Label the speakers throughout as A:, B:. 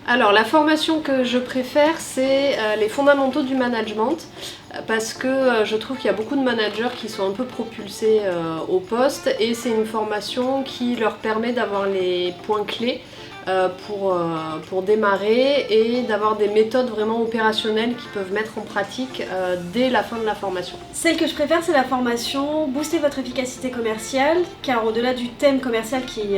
A: Alors la formation que je préfère, c'est les fondamentaux du management, parce que je trouve qu'il y a beaucoup de managers qui sont un peu propulsés au poste, et c'est une formation qui leur permet d'avoir les points clés pour démarrer et d'avoir des méthodes vraiment opérationnelles qu'ils peuvent mettre en pratique dès la fin de la formation.
B: Celle que je préfère, c'est la formation Booster votre efficacité commerciale, car au-delà du thème commercial qui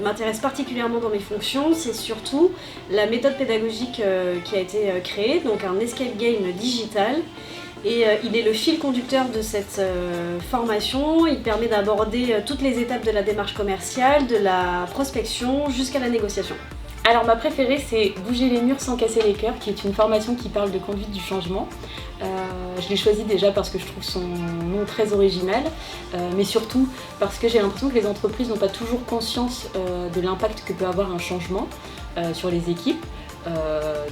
B: m'intéresse particulièrement dans mes fonctions, c'est surtout la méthode pédagogique qui a été créée, donc un escape game digital. Et il est le fil conducteur de cette formation. Il permet d'aborder toutes les étapes de la démarche commerciale, de la prospection jusqu'à la négociation.
C: Alors ma préférée, c'est Bouger les murs sans casser les cœurs, qui est une formation qui parle de conduite du changement. Je l'ai choisie déjà parce que je trouve son nom très original, mais surtout parce que j'ai l'impression que les entreprises n'ont pas toujours conscience de l'impact que peut avoir un changement sur les équipes,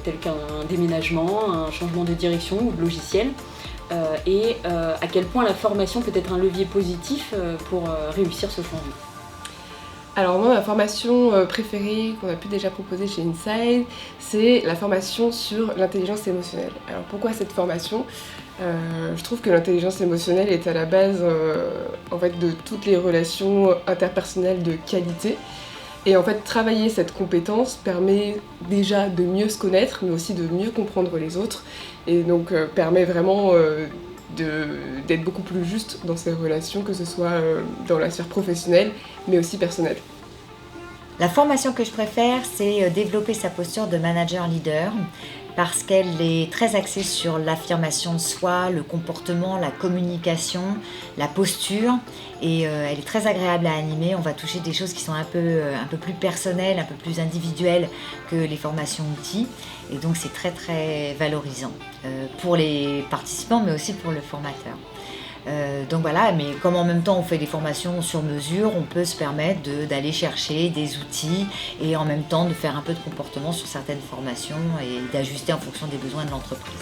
C: tel qu'un déménagement, un changement de direction ou de logiciel. Et à quel point la formation peut être un levier positif pour réussir ce changement.
D: Alors moi, ma formation préférée qu'on a pu déjà proposer chez Inside, c'est la formation sur l'intelligence émotionnelle. Alors pourquoi cette formation ? Je trouve que l'intelligence émotionnelle est à la base en fait, de toutes les relations interpersonnelles de qualité. Et en fait, travailler cette compétence permet déjà de mieux se connaître, mais aussi de mieux comprendre les autres. Et donc permet vraiment d'être beaucoup plus juste dans ses relations, que ce soit dans la sphère professionnelle, mais aussi personnelle.
E: La formation que je préfère, c'est développer sa posture de manager-leader, parce qu'elle est très axée sur l'affirmation de soi, le comportement, la communication, la posture, et elle est très agréable à animer. On va toucher des choses qui sont un peu plus personnelles, un peu plus individuelles que les formations outils, et donc c'est très très valorisant pour les participants, mais aussi pour le formateur. Donc voilà, mais comme en même temps on fait des formations sur mesure, on peut se permettre d'aller chercher des outils et en même temps de faire un peu de comportement sur certaines formations et d'ajuster en fonction des besoins de l'entreprise.